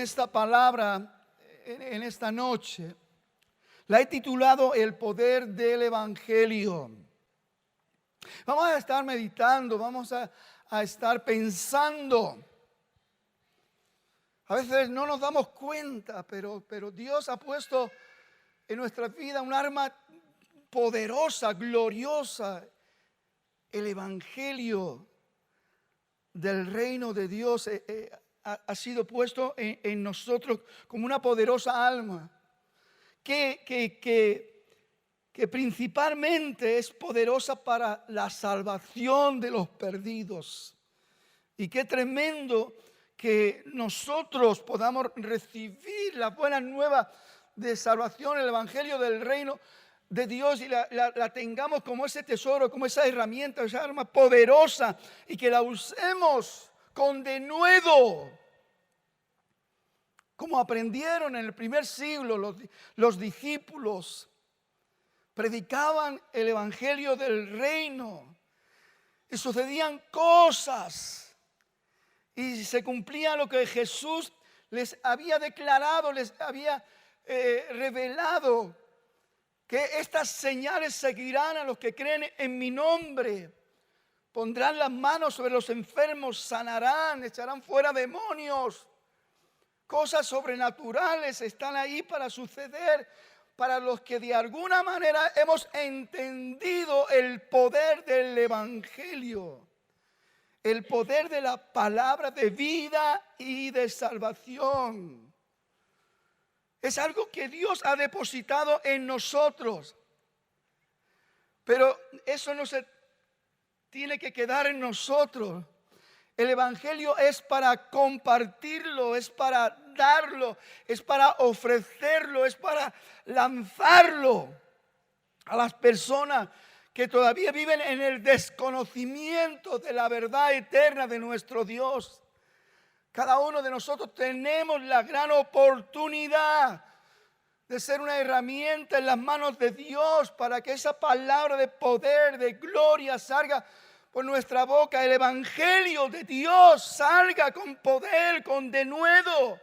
esta palabra, en esta noche, la he titulado El poder del Evangelio. Vamos a estar meditando, vamos a estar pensando. A veces no nos damos cuenta, pero Dios ha puesto en nuestra vida un arma poderosa, gloriosa, el Evangelio del reino de Dios ha sido puesto en nosotros como una poderosa alma que principalmente es poderosa para la salvación de los perdidos. Y qué tremendo que nosotros podamos recibir la buena nueva de salvación, el Evangelio del reino de Dios, y la tengamos como ese tesoro, como esa herramienta, esa arma poderosa, y que la usemos con denuedo, como aprendieron en el primer siglo los discípulos. Predicaban el Evangelio del reino y sucedían cosas y se cumplía lo que Jesús les había declarado, les había revelado, que estas señales seguirán a los que creen en mi nombre. Pondrán las manos sobre los enfermos, sanarán, echarán fuera demonios. Cosas sobrenaturales están ahí para suceder para los que de alguna manera hemos entendido el poder del Evangelio, el poder de la palabra de vida y de salvación. Es algo que Dios ha depositado en nosotros, pero eso no se tiene que quedar en nosotros. El Evangelio es para compartirlo, es para darlo, es para ofrecerlo, es para lanzarlo a las personas que todavía viven en el desconocimiento de la verdad eterna de nuestro Dios. Cada uno de nosotros tenemos la gran oportunidad de ser una herramienta en las manos de Dios para que esa palabra de poder, de gloria salga por nuestra boca. El Evangelio de Dios salga con poder, con denuedo,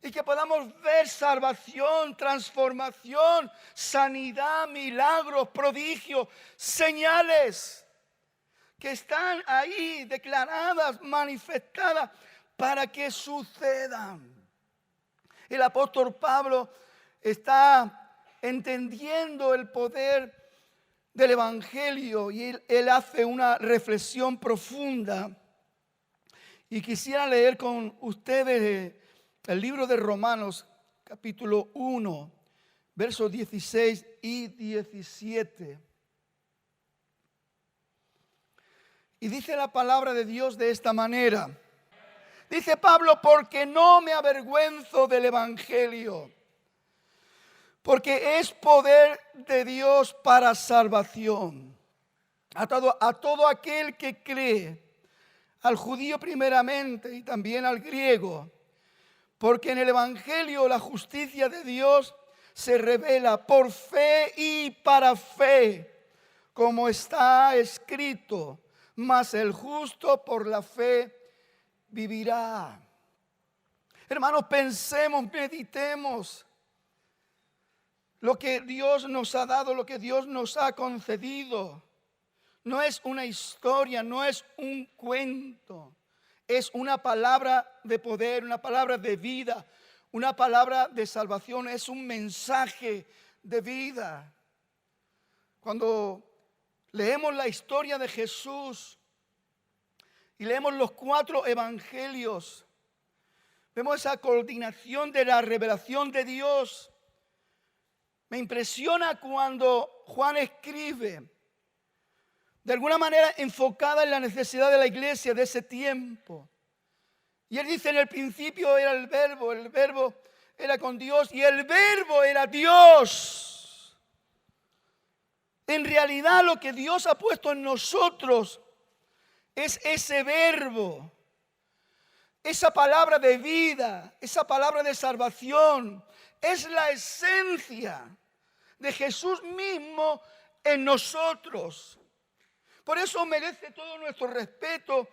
y que podamos ver salvación, transformación, sanidad, milagros, prodigios, señales que están ahí declaradas, manifestadas para que sucedan. El apóstol Pablo está entendiendo el poder del Evangelio y él hace una reflexión profunda. Y quisiera leer con ustedes el libro de Romanos, capítulo 1, versos 16 y 17. Y dice la palabra de Dios de esta manera. Dice Pablo: porque no me avergüenzo del Evangelio, porque es poder de Dios para salvación a todo aquel que cree, al judío primeramente y también al griego. Porque en el Evangelio la justicia de Dios se revela por fe y para fe, como está escrito: mas el justo por la fe vivirá. Hermanos, pensemos, meditemos lo que Dios nos ha dado, lo que Dios nos ha concedido. No es una historia, no es un cuento. Es una palabra de poder, una palabra de vida, una palabra de salvación. Es un mensaje de vida. Cuando leemos la historia de Jesús y leemos los 4 evangelios, vemos esa coordinación de la revelación de Dios. Me impresiona cuando Juan escribe, de alguna manera enfocada en la necesidad de la iglesia de ese tiempo. Y él dice: en el principio era el verbo era con Dios y el verbo era Dios. En realidad lo que Dios ha puesto en nosotros es ese verbo, esa palabra de vida, esa palabra de salvación. Es la esencia de Jesús mismo en nosotros. Por eso merece todo nuestro respeto,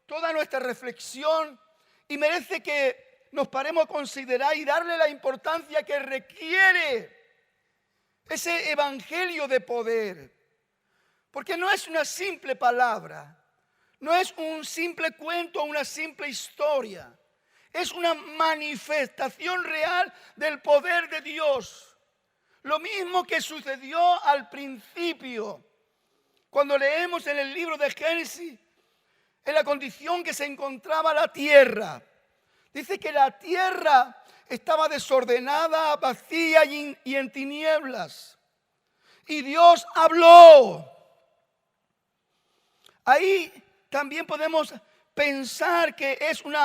toda nuestra reflexión, y merece que nos paremos a considerar y darle la importancia que requiere ese evangelio de poder. Porque no es una simple palabra, no es un simple cuento, una simple historia. Es una manifestación real del poder de Dios. Lo mismo que sucedió al principio, cuando leemos en el libro de Génesis, en la condición que se encontraba la tierra. Dice que la tierra estaba desordenada, vacía y en tinieblas. Y Dios habló. Ahí también podemos pensar que es un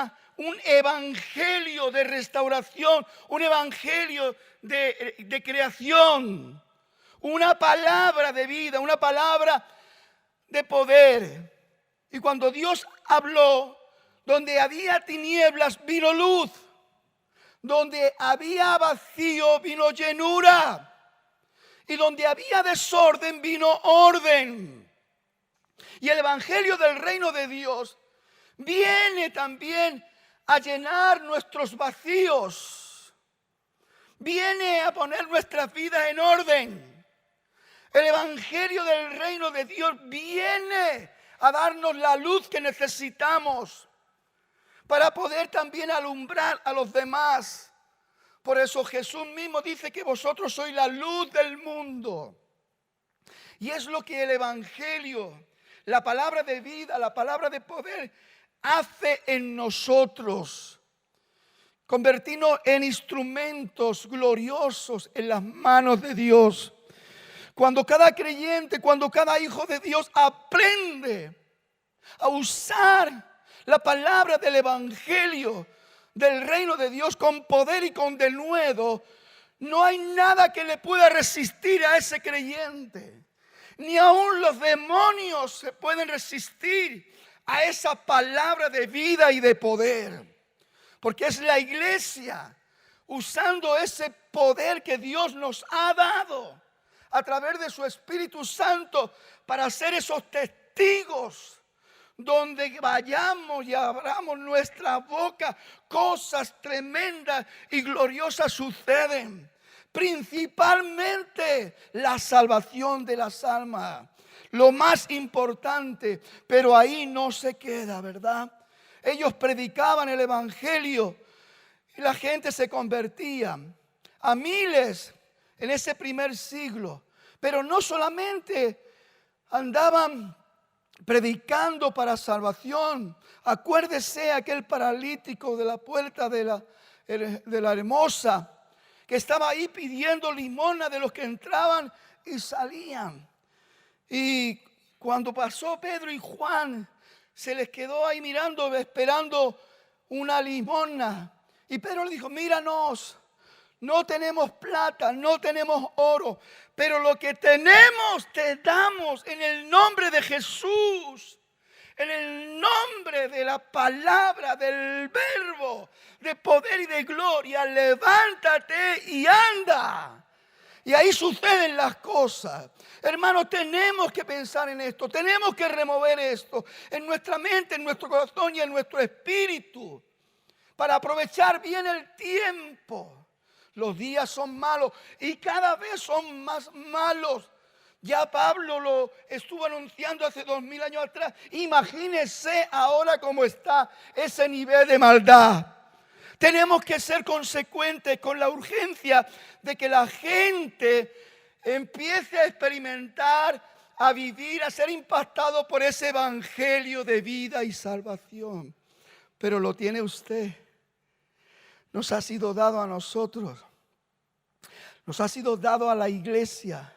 evangelio de restauración, un evangelio de creación, una palabra de vida, una palabra de poder. Y cuando Dios habló, donde había tinieblas vino luz, donde había vacío vino llenura, y donde había desorden vino orden. Y el evangelio del reino de Dios viene también a llenar nuestros vacíos, viene a poner nuestras vidas en orden. El evangelio del reino de Dios viene a darnos la luz que necesitamos para poder también alumbrar a los demás. Por eso Jesús mismo dice que vosotros sois la luz del mundo. Y es lo que el evangelio, la palabra de vida, la palabra de poder, hace en nosotros. Convertirnos en instrumentos gloriosos en las manos de Dios. Cuando cada creyente, cuando cada hijo de Dios aprende a usar la palabra del evangelio del reino de Dios con poder y con denuedo, no hay nada que le pueda resistir a ese creyente. Ni aun los demonios se pueden resistir a esa palabra de vida y de poder. Porque es la iglesia usando ese poder que Dios nos ha dado a través de su Espíritu Santo para ser esos testigos. Donde vayamos y abramos nuestra boca, cosas tremendas y gloriosas suceden. Principalmente la salvación de las almas. Lo más importante, pero ahí no se queda, ¿verdad? Ellos predicaban el evangelio y la gente se convertía a miles en ese primer siglo. Pero no solamente andaban predicando para salvación. Acuérdese aquel paralítico de la puerta de la hermosa, que estaba ahí pidiendo limosna de los que entraban y salían. Y cuando pasó Pedro y Juan, se les quedó ahí mirando, esperando una limosna. Y Pedro le dijo: míranos, no tenemos plata, no tenemos oro, pero lo que tenemos te damos en el nombre de Jesús, en el nombre de la palabra, del verbo, de poder y de gloria. Levántate y anda. Y ahí suceden las cosas. Hermanos, tenemos que pensar en esto, tenemos que remover esto en nuestra mente, en nuestro corazón y en nuestro espíritu, para aprovechar bien el tiempo. Los días son malos y cada vez son más malos. Ya Pablo lo estuvo anunciando hace 2000 años atrás. Imagínense ahora cómo está ese nivel de maldad. Tenemos que ser consecuentes con la urgencia de que la gente empiece a experimentar, a vivir, a ser impactado por ese evangelio de vida y salvación. Pero lo tiene usted. Nos ha sido dado a nosotros. Nos ha sido dado a la iglesia.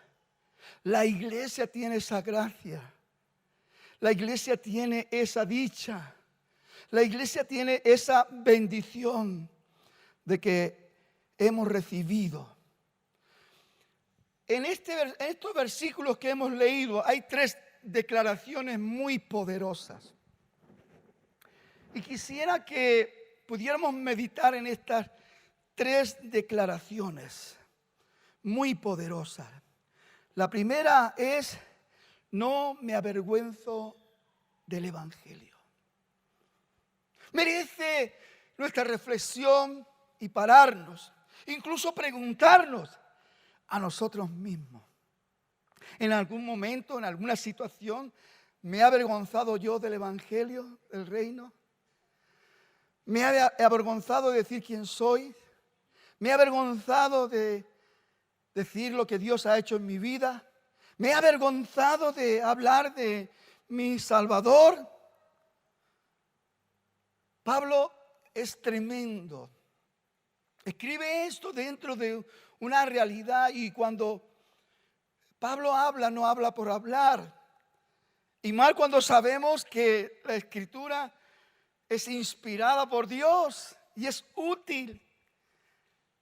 La iglesia tiene esa gracia. La iglesia tiene esa dicha. La iglesia tiene esa bendición de que hemos recibido. En estos versículos que hemos leído hay 3 declaraciones muy poderosas. Y quisiera que pudiéramos meditar en estas 3 declaraciones muy poderosas. La primera es: no me avergüenzo del evangelio. Merece nuestra reflexión y pararnos, incluso preguntarnos a nosotros mismos. En algún momento, en alguna situación, ¿me he avergonzado yo del evangelio, del reino? ¿Me he avergonzado de decir quién soy? ¿Me he avergonzado de decir lo que Dios ha hecho en mi vida? ¿Me he avergonzado de hablar de mi Salvador? Pablo es tremendo. Escribe esto dentro de una realidad, y cuando Pablo habla, no habla por hablar. Y mal cuando sabemos que la Escritura es inspirada por Dios y es útil.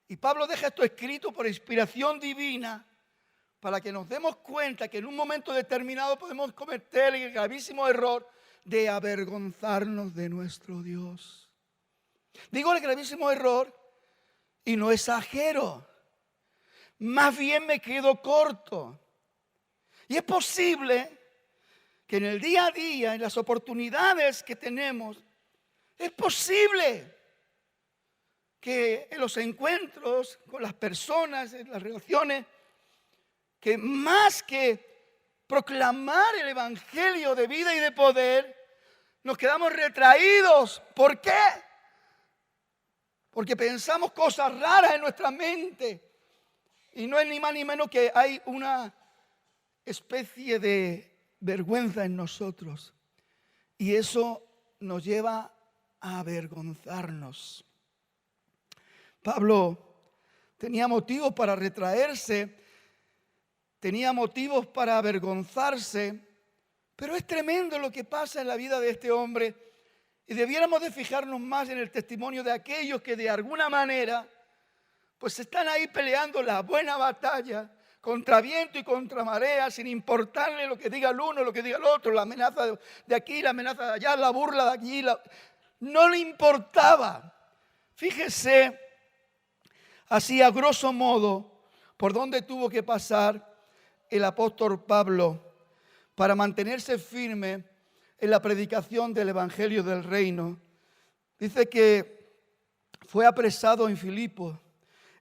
Y Pablo deja esto escrito por inspiración divina para que nos demos cuenta que en un momento determinado podemos cometer el gravísimo error de avergonzarnos de nuestro Dios. Digo el gravísimo error y no exagero. Más bien me quedo corto. Y es posible que en el día a día, en las oportunidades que tenemos, es posible que en los encuentros con las personas, en las relaciones, que más que proclamar el evangelio de vida y de poder, nos quedamos retraídos. ¿Por qué? Porque pensamos cosas raras en nuestra mente. Y no es ni más ni menos que hay una especie de vergüenza en nosotros. Y eso nos lleva a avergonzarnos. Pablo tenía motivos para retraerse, tenía motivos para avergonzarse, pero es tremendo lo que pasa en la vida de este hombre, y debiéramos de fijarnos más en el testimonio de aquellos que de alguna manera pues están ahí peleando la buena batalla contra viento y contra marea, sin importarle lo que diga el uno, lo que diga el otro, la amenaza de aquí, la amenaza de allá, la burla de allí, no le importaba. Fíjese así a grosso modo por dónde tuvo que pasar el apóstol Pablo para mantenerse firme en la predicación del evangelio del reino. Dice que fue apresado en Filipos,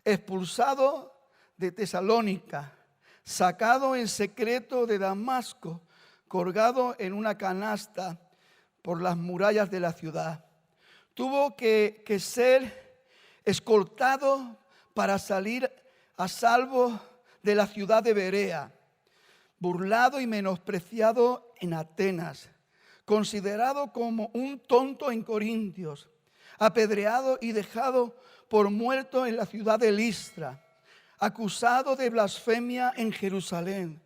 expulsado de Tesalónica, sacado en secreto de Damasco, colgado en una canasta por las murallas de la ciudad. Tuvo que ser escoltado para salir a salvo de la ciudad de Berea, burlado y menospreciado en Atenas, considerado como un tonto en Corintios, apedreado y dejado por muerto en la ciudad de Listra, acusado de blasfemia en Jerusalén,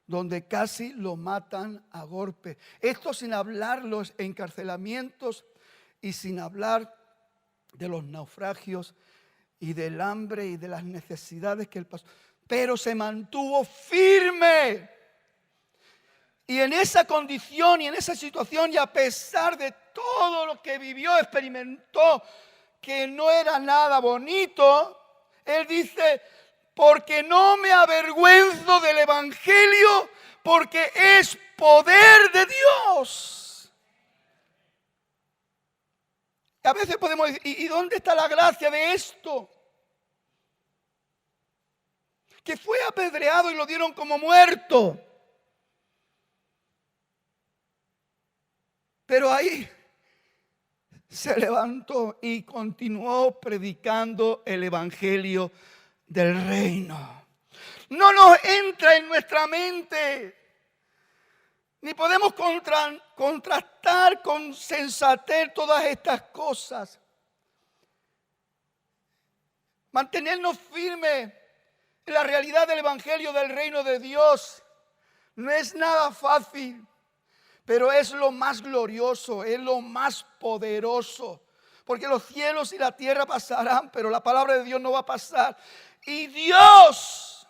donde casi lo matan a golpe. Esto sin hablar los encarcelamientos y sin hablar de los naufragios y del hambre y de las necesidades que él pasó. Pero se mantuvo firme. Y en esa condición y en esa situación, y a pesar de todo lo que vivió, experimentó, que no era nada bonito, él dice: porque no me avergüenzo del evangelio, porque es poder de Dios. Y a veces podemos decir: ¿y dónde está la gracia de esto? Que fue apedreado y lo dieron como muerto. Pero ahí se levantó y continuó predicando el evangelio del reino. No nos entra en nuestra mente, ni podemos contrastar con sensatez todas estas cosas. Mantenernos firmes en la realidad del evangelio del reino de Dios no es nada fácil. Pero es lo más glorioso, es lo más poderoso. Porque los cielos y la tierra pasarán, pero la palabra de Dios no va a pasar. Y Dios,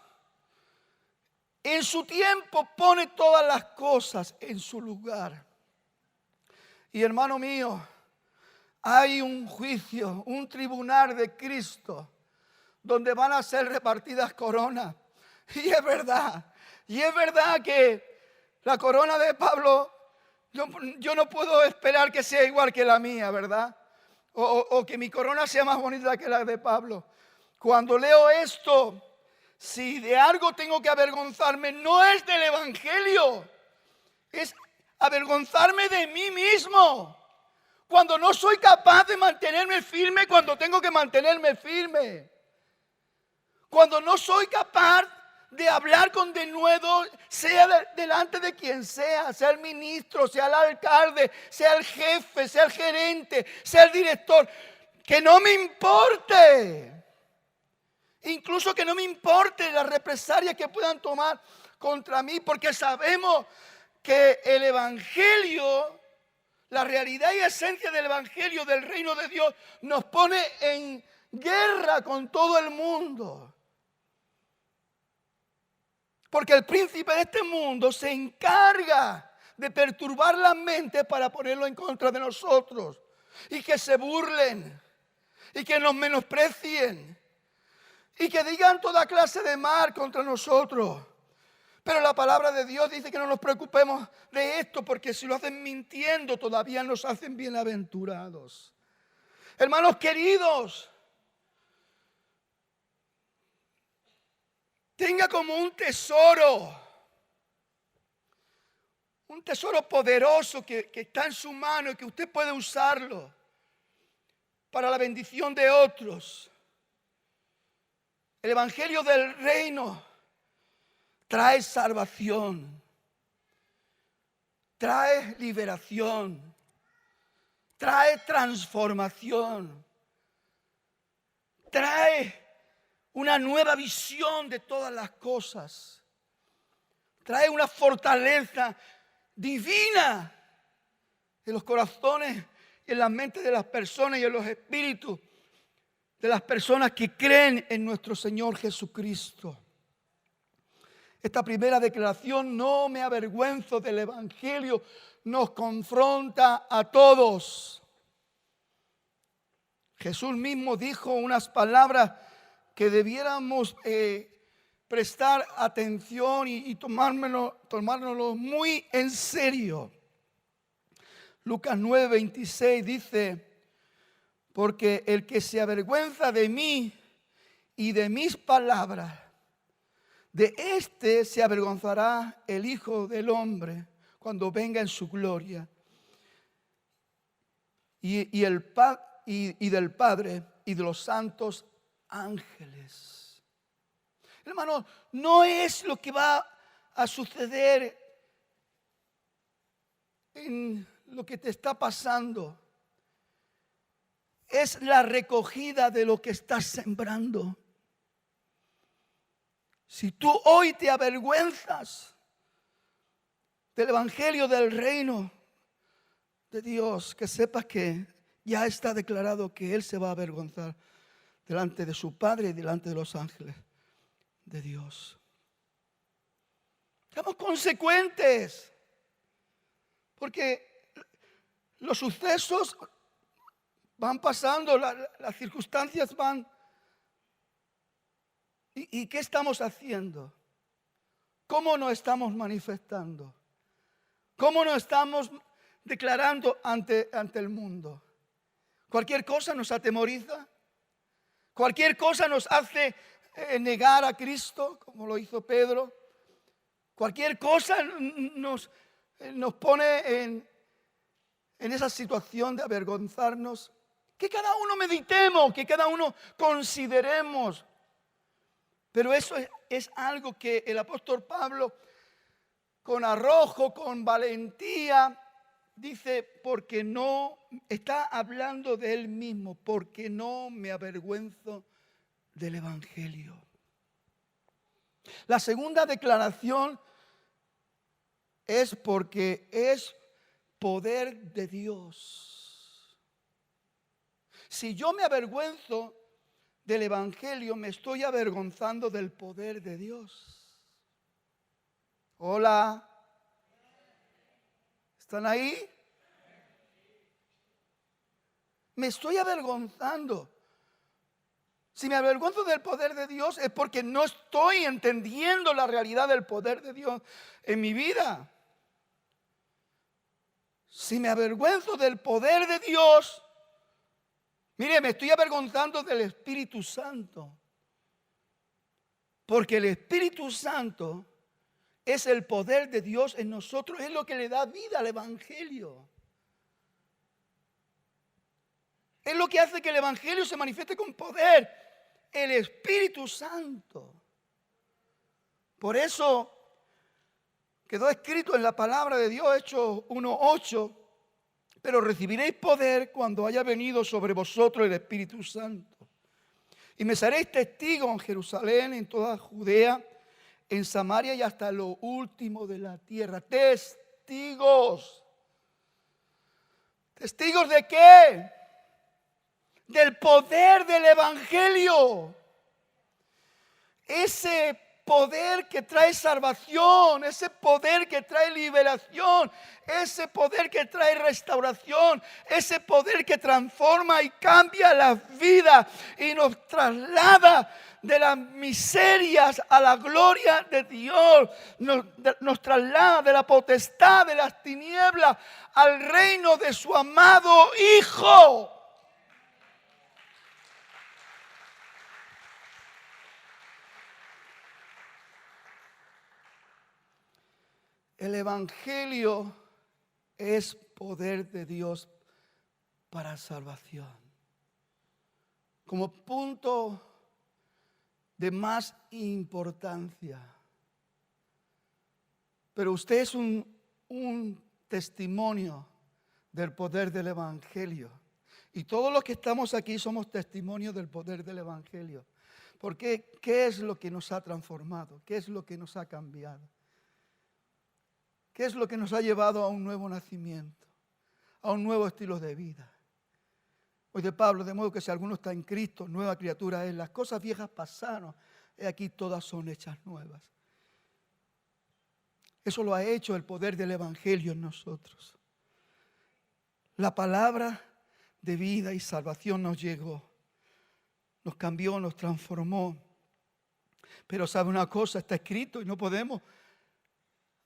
en su tiempo, pone todas las cosas en su lugar. Y hermano mío, hay un juicio, un tribunal de Cristo, donde van a ser repartidas coronas. Y es verdad que la corona de Pablo, yo no puedo esperar que sea igual que la mía, ¿verdad? o que mi corona sea más bonita que la de Pablo. Cuando leo esto, si de algo tengo que avergonzarme, no es del evangelio, es avergonzarme de mí mismo. Cuando no soy capaz de mantenerme firme cuando tengo que mantenerme firme. Cuando no soy capaz de hablar con denuedo, sea delante de quien sea el ministro, sea el alcalde, sea el jefe, sea el gerente, sea el director, que no me importe. Incluso que no me importe las represalias que puedan tomar contra mí, porque sabemos que el evangelio, la realidad y esencia del evangelio del reino de Dios, nos pone en guerra con todo el mundo. Porque el príncipe de este mundo se encarga de perturbar la mente para ponerlo en contra de nosotros. Y que se burlen. Y que nos menosprecien. Y que digan toda clase de mal contra nosotros. Pero la palabra de Dios dice que no nos preocupemos de esto, porque si lo hacen mintiendo todavía nos hacen bienaventurados. Hermanos queridos, tenga como un tesoro poderoso que está en su mano y que usted puede usarlo para la bendición de otros. El evangelio del reino trae salvación, trae liberación, trae transformación, trae una nueva visión de todas las cosas, trae una fortaleza divina en los corazones y en las mentes de las personas y en los espíritus de las personas que creen en nuestro Señor Jesucristo. Esta primera declaración, no me avergüenzo del evangelio, nos confronta a todos. Jesús mismo dijo unas palabras que debiéramos prestar atención y tomárnoslo muy en serio. Lucas 9:26 dice: porque el que se avergüenza de mí y de mis palabras, de éste se avergonzará el Hijo del Hombre cuando venga en su gloria. Y del Padre y de los santos ángeles. Hermano, no es lo que va a suceder en lo que te está pasando. Es la recogida de lo que estás sembrando. Si tú hoy te avergüenzas del evangelio del reino de Dios, que sepas que ya está declarado que Él se va a avergonzar delante de su Padre y delante de los ángeles de Dios. Seamos consecuentes, porque los sucesos van pasando, las circunstancias van. ¿Y qué estamos haciendo? ¿Cómo nos estamos manifestando? ¿Cómo nos estamos declarando ante el mundo? Cualquier cosa nos atemoriza. Cualquier cosa nos hace negar a Cristo, como lo hizo Pedro. Cualquier cosa nos pone en esa situación de avergonzarnos. Que cada uno meditemos, que cada uno consideremos. Pero eso es algo que el apóstol Pablo, con arrojo, con valentía, dice, porque no, está hablando de él mismo, porque no me avergüenzo del evangelio. La segunda declaración es porque es poder de Dios. Si yo me avergüenzo del evangelio, me estoy avergonzando del poder de Dios. Hola. ¿Están ahí? Me estoy avergonzando. Si me avergüenzo del poder de Dios es porque no estoy entendiendo la realidad del poder de Dios en mi vida. Si me avergüenzo del poder de Dios, Mire, me estoy avergonzando del Espíritu Santo. Porque el Espíritu Santo es el poder de Dios en nosotros. Es lo que le da vida al Evangelio. Es lo que hace que el Evangelio se manifieste con poder. El Espíritu Santo. Por eso quedó escrito en la palabra de Dios, Hechos 1:8. Pero recibiréis poder cuando haya venido sobre vosotros el Espíritu Santo. Y me seréis testigos en Jerusalén, en toda Judea, en Samaria y hasta lo último de la tierra. Testigos. ¿Testigos de qué? Del poder del Evangelio. Ese poder que trae salvación, ese poder que trae liberación, ese poder que trae restauración, ese poder que transforma y cambia la vida y nos traslada de las miserias a la gloria de Dios, nos traslada de la potestad de las tinieblas al reino de su amado Hijo. El Evangelio es poder de Dios para salvación. Como punto de más importancia. Pero usted es un testimonio del poder del Evangelio. Y todos los que estamos aquí somos testimonios del poder del Evangelio. Porque ¿qué es lo que nos ha transformado? ¿Qué es lo que nos ha cambiado? ¿Qué es lo que nos ha llevado a un nuevo nacimiento? A un nuevo estilo de vida. Oye Pablo, de modo que si alguno está en Cristo, nueva criatura es. Las cosas viejas pasaron, y aquí todas son hechas nuevas. Eso lo ha hecho el poder del Evangelio en nosotros. La palabra de vida y salvación nos llegó, nos cambió, nos transformó. Pero sabe una cosa, está escrito y no podemos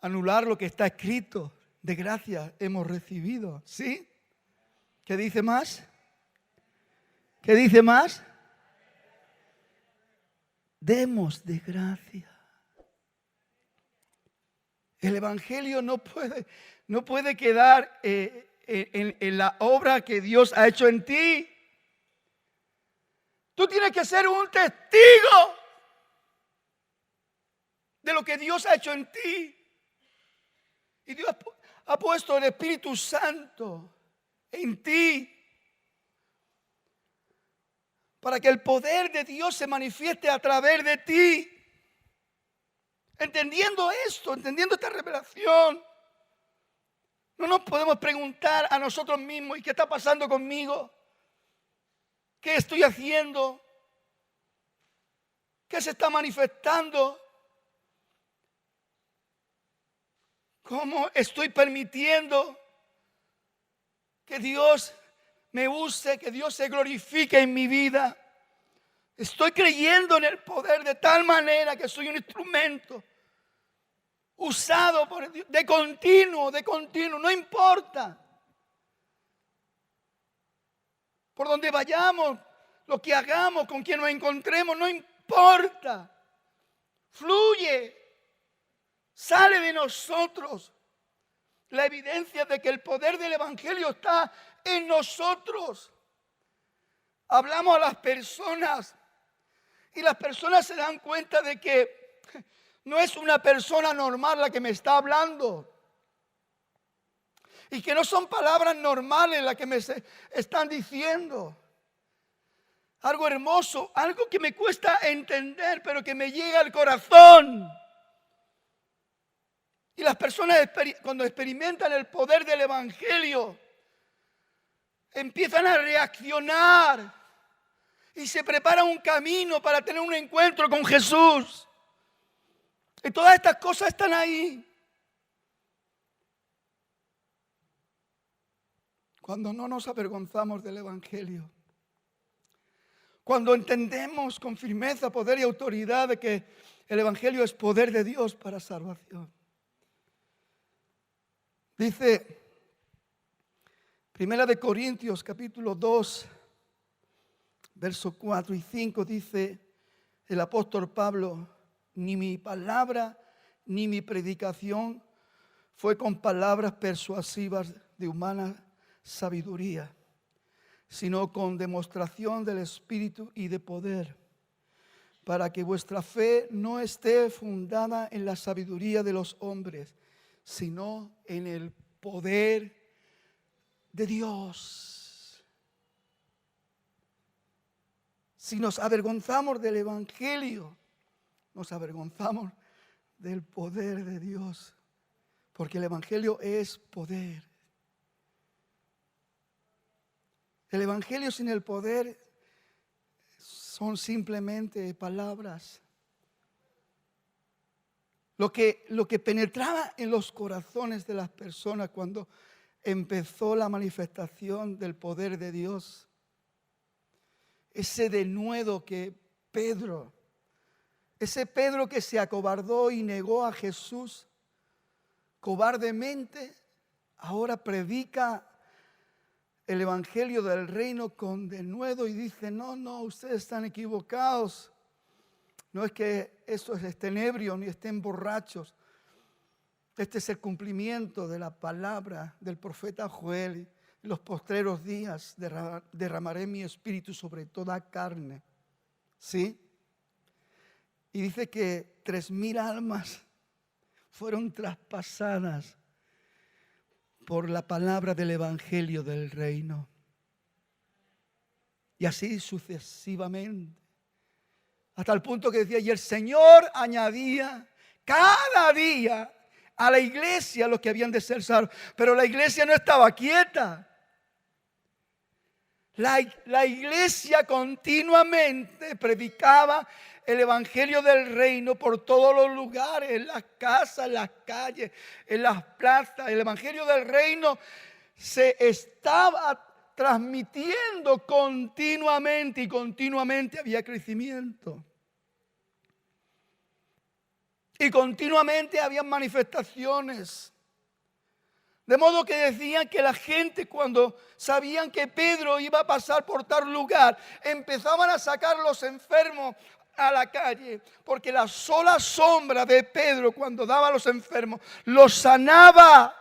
anular lo que está escrito. De gracia hemos recibido, ¿sí? ¿Qué dice más? ¿Qué dice más? Demos de gracia. El Evangelio no puede quedar en la obra que Dios ha hecho en ti. Tú tienes que ser un testigo de lo que Dios ha hecho en ti. Y Dios ha puesto el Espíritu Santo en ti para que el poder de Dios se manifieste a través de ti. Entendiendo esto, entendiendo esta revelación, no nos podemos preguntar a nosotros mismos: ¿y qué está pasando conmigo? ¿Qué estoy haciendo? ¿Qué se está manifestando? ¿Cómo estoy permitiendo que Dios me use, que Dios se glorifique en mi vida? Estoy creyendo en el poder de tal manera que soy un instrumento usado por Dios de continuo, no importa. Por donde vayamos, lo que hagamos, con quien nos encontremos, no importa. Fluye. Sale de nosotros la evidencia de que el poder del Evangelio está en nosotros. Hablamos a las personas y las personas se dan cuenta de que no es una persona normal la que me está hablando. Y que no son palabras normales las que me están diciendo. Algo hermoso, algo que me cuesta entender, pero que me llega al corazón. Y las personas cuando experimentan el poder del Evangelio, empiezan a reaccionar y se preparan un camino para tener un encuentro con Jesús. Y todas estas cosas están ahí. Cuando no nos avergonzamos del Evangelio, cuando entendemos con firmeza, poder y autoridad de que el Evangelio es poder de Dios para salvación. Dice Primera de Corintios capítulo 2, versos 4 y 5 dice el apóstol Pablo: ni mi palabra ni mi predicación fue con palabras persuasivas de humana sabiduría, sino con demostración del Espíritu y de poder, para que vuestra fe no esté fundada en la sabiduría de los hombres, sino en el poder de Dios. Si nos avergonzamos del Evangelio, nos avergonzamos del poder de Dios, porque el Evangelio es poder. El Evangelio sin el poder son simplemente palabras. Lo que penetraba en los corazones de las personas cuando empezó la manifestación del poder de Dios, ese denuedo que ese Pedro que se acobardó y negó a Jesús cobardemente, ahora predica el evangelio del reino con denuedo y dice: no, ustedes están equivocados. No es que estos estén ebrios ni estén borrachos. Este es el cumplimiento de la palabra del profeta Joel. En los postreros días derramaré mi espíritu sobre toda carne. ¿Sí? Y dice que 3,000 almas fueron traspasadas por la palabra del evangelio del reino. Y así sucesivamente. Hasta el punto que decía: y el Señor añadía cada día a la iglesia los que habían de ser salvos. Pero la iglesia no estaba quieta. La iglesia continuamente predicaba el evangelio del reino por todos los lugares, en las casas, en las calles, en las plazas. El evangelio del reino se estaba transmitiendo continuamente y continuamente había crecimiento. Y continuamente había manifestaciones. De modo que decían que la gente, cuando sabían que Pedro iba a pasar por tal lugar, empezaban a sacar los enfermos a la calle, porque la sola sombra de Pedro, cuando daba a los enfermos, los sanaba.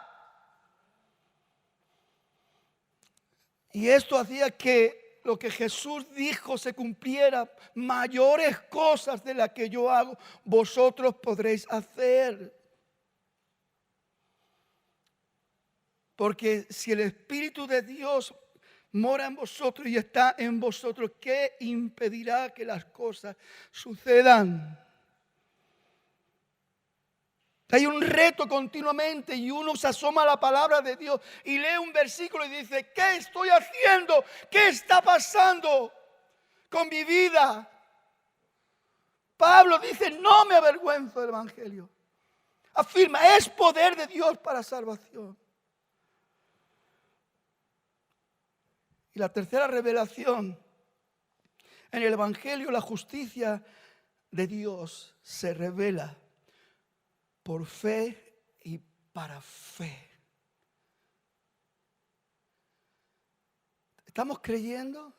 Y esto hacía que lo que Jesús dijo se cumpliera: mayores cosas de las que yo hago, vosotros podréis hacer. Porque si el Espíritu de Dios mora en vosotros y está en vosotros, ¿qué impedirá que las cosas sucedan? Hay un reto continuamente y uno se asoma a la palabra de Dios y lee un versículo y dice: ¿qué estoy haciendo? ¿Qué está pasando con mi vida? Pablo dice: no me avergüenzo del evangelio. Afirma: es poder de Dios para salvación. Y la tercera revelación: en el evangelio la justicia de Dios se revela por fe y para fe. ¿Estamos creyendo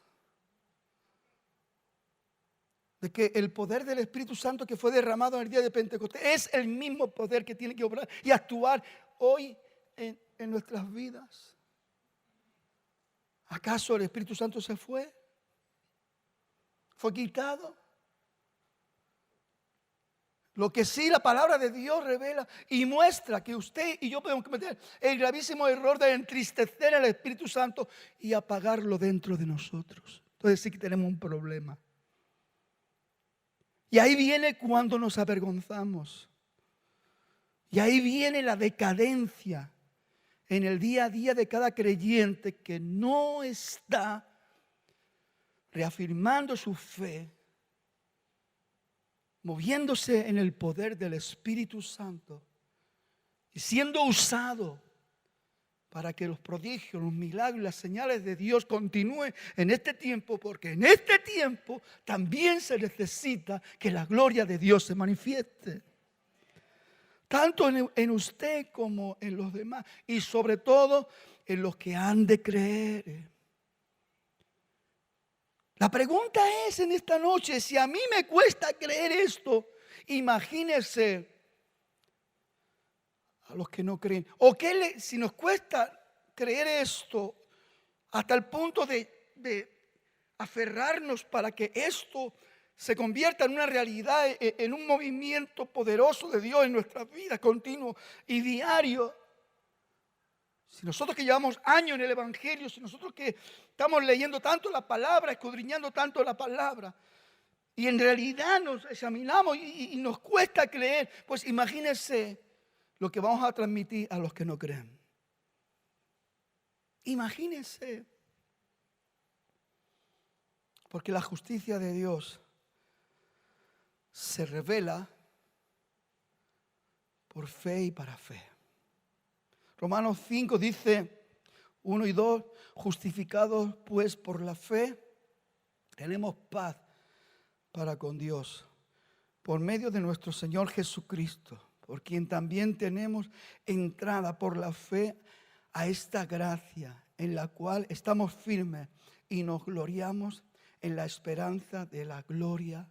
de que el poder del Espíritu Santo que fue derramado en el día de Pentecostés es el mismo poder que tiene que obrar y actuar hoy en nuestras vidas? ¿Acaso el Espíritu Santo se fue? ¿Fue quitado? Lo que sí la palabra de Dios revela y muestra que usted y yo podemos cometer el gravísimo error de entristecer al Espíritu Santo y apagarlo dentro de nosotros. Entonces sí que tenemos un problema. Y ahí viene cuando nos avergonzamos. Y ahí viene la decadencia en el día a día de cada creyente que no está reafirmando su fe, moviéndose en el poder del Espíritu Santo y siendo usado para que los prodigios, los milagros y las señales de Dios continúen en este tiempo, porque en este tiempo también se necesita que la gloria de Dios se manifieste. Tanto en usted como en los demás. Y sobre todo en los que han de creer. La pregunta es en esta noche, si a mí me cuesta creer esto, imagínense a los que no creen. O si nos cuesta creer esto hasta el punto de aferrarnos para que esto se convierta en una realidad, en un movimiento poderoso de Dios en nuestras vidas, continuo y diario. Si nosotros que llevamos años en el Evangelio, si nosotros que estamos leyendo tanto la palabra, escudriñando tanto la palabra, y en realidad nos examinamos y nos cuesta creer, pues imagínense lo que vamos a transmitir a los que no creen. Imagínense. Porque la justicia de Dios se revela por fe y para fe. Romanos 5 dice 1 y 2, justificados pues por la fe, tenemos paz para con Dios, por medio de nuestro Señor Jesucristo, por quien también tenemos entrada por la fe a esta gracia, en la cual estamos firmes y nos gloriamos en la esperanza de la gloria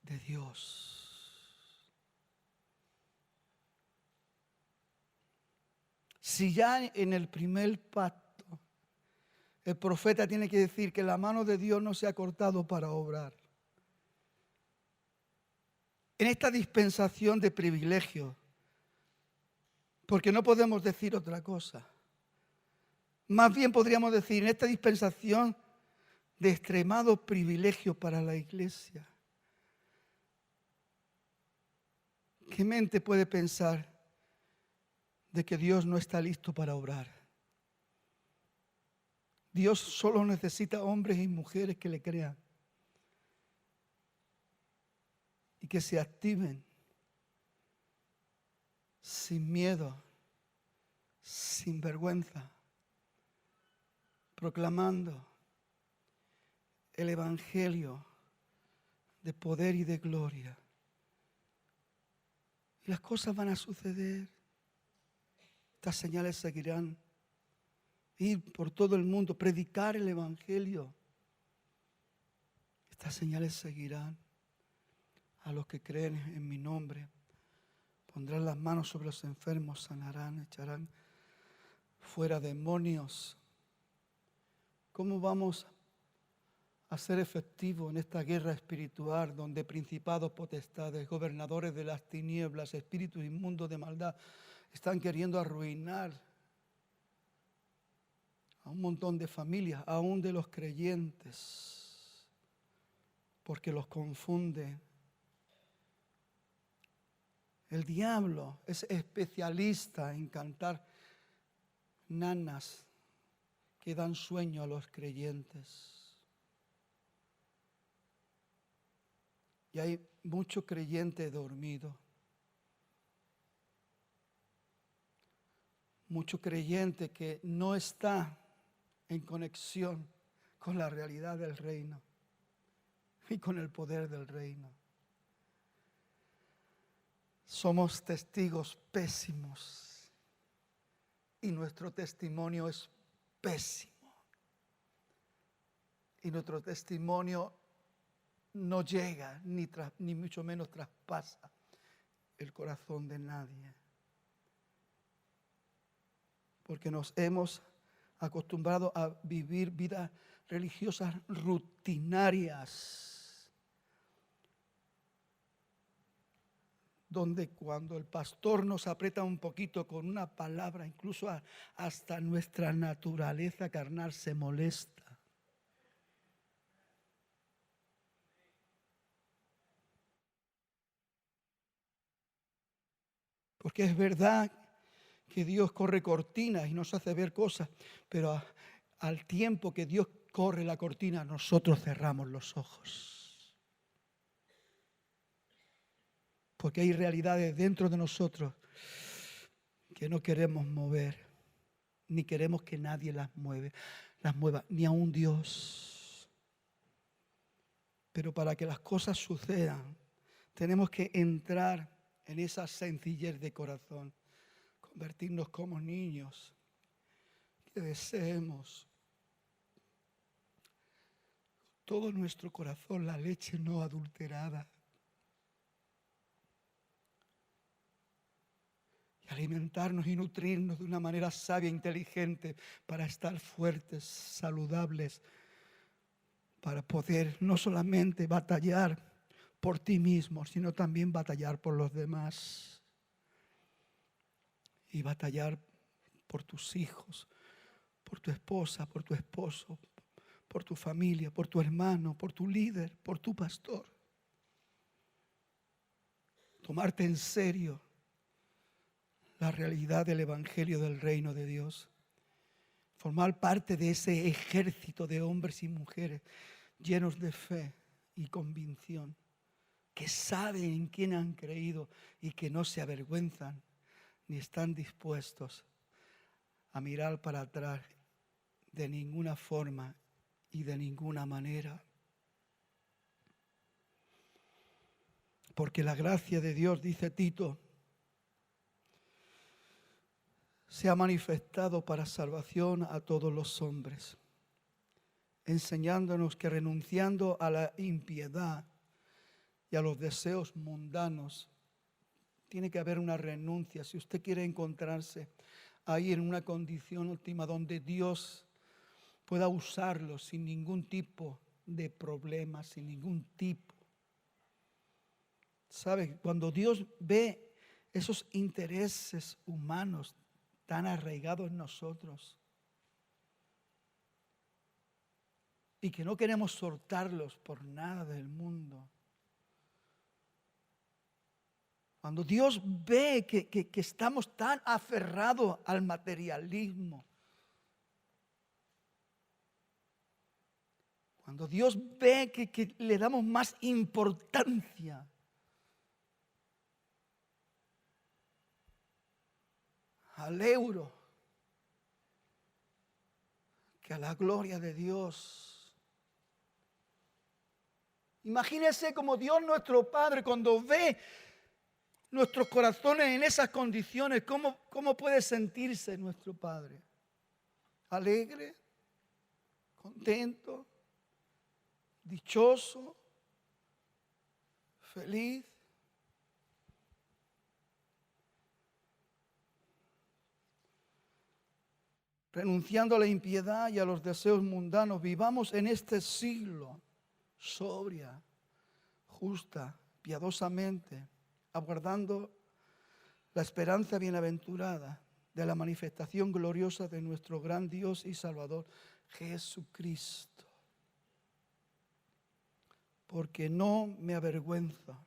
de Dios. Si ya en el primer pacto el profeta tiene que decir que la mano de Dios no se ha cortado para obrar, en esta dispensación de privilegio, porque no podemos decir otra cosa, más bien podríamos decir en esta dispensación de extremado privilegio para la iglesia. ¿Qué mente puede pensar de que Dios no está listo para obrar? Dios solo necesita hombres y mujeres que le crean y que se activen sin miedo, sin vergüenza, proclamando el evangelio de poder y de gloria. Y las cosas van a suceder. Estas señales seguirán. Ir por todo el mundo, predicar el evangelio. Estas señales seguirán a los que creen en mi nombre. Pondrán las manos sobre los enfermos, sanarán, echarán fuera demonios. ¿Cómo vamos a ser efectivos en esta guerra espiritual donde principados, potestades, gobernadores de las tinieblas, espíritus inmundos de maldad están queriendo arruinar a un montón de familias, aún de los creyentes, porque los confunde? El diablo es especialista en cantar nanas que dan sueño a los creyentes. Y hay mucho creyente dormido. Mucho creyente que no está en conexión con la realidad del reino y con el poder del reino. Somos testigos pésimos y nuestro testimonio es pésimo. Y nuestro testimonio no llega ni mucho menos traspasa el corazón de nadie. Porque nos hemos acostumbrado a vivir vidas religiosas rutinarias, donde cuando el pastor nos aprieta un poquito con una palabra, incluso hasta nuestra naturaleza carnal se molesta. Porque es verdad que Dios corre cortinas y nos hace ver cosas, pero al tiempo que Dios corre la cortina, nosotros cerramos los ojos. Porque hay realidades dentro de nosotros que no queremos mover, ni queremos que nadie las mueva, ni aun Dios. Pero para que las cosas sucedan, tenemos que entrar en esa sencillez de corazón, convertirnos como niños que deseemos todo nuestro corazón la leche no adulterada. Y alimentarnos y nutrirnos de una manera sabia e inteligente para estar fuertes, saludables, para poder no solamente batallar por ti mismo, sino también batallar por los demás. Y batallar por tus hijos, por tu esposa, por tu esposo, por tu familia, por tu hermano, por tu líder, por tu pastor. Tomarte en serio la realidad del Evangelio del Reino de Dios. Formar parte de ese ejército de hombres y mujeres llenos de fe y convicción, que saben en quién han creído y que no se avergüenzan ni están dispuestos a mirar para atrás de ninguna forma y de ninguna manera. Porque la gracia de Dios, dice Tito, se ha manifestado para salvación a todos los hombres, enseñándonos que renunciando a la impiedad y a los deseos mundanos, tiene que haber una renuncia. Si usted quiere encontrarse ahí en una condición óptima donde Dios pueda usarlo sin ningún tipo de problema, sin ningún tipo. ¿Sabe? Cuando Dios ve esos intereses humanos tan arraigados en nosotros y que no queremos soltarlos por nada del mundo, cuando Dios ve que estamos tan aferrados al materialismo, cuando Dios ve que le damos más importancia al euro que a la gloria de Dios. Imagínese como Dios nuestro Padre, cuando ve nuestros corazones en esas condiciones, ¿cómo puede sentirse nuestro Padre? Alegre, contento, dichoso, feliz. Renunciando a la impiedad y a los deseos mundanos, vivamos en este siglo sobria, justa, piadosamente, aguardando la esperanza bienaventurada de la manifestación gloriosa de nuestro gran Dios y Salvador, Jesucristo. Porque no me avergüenza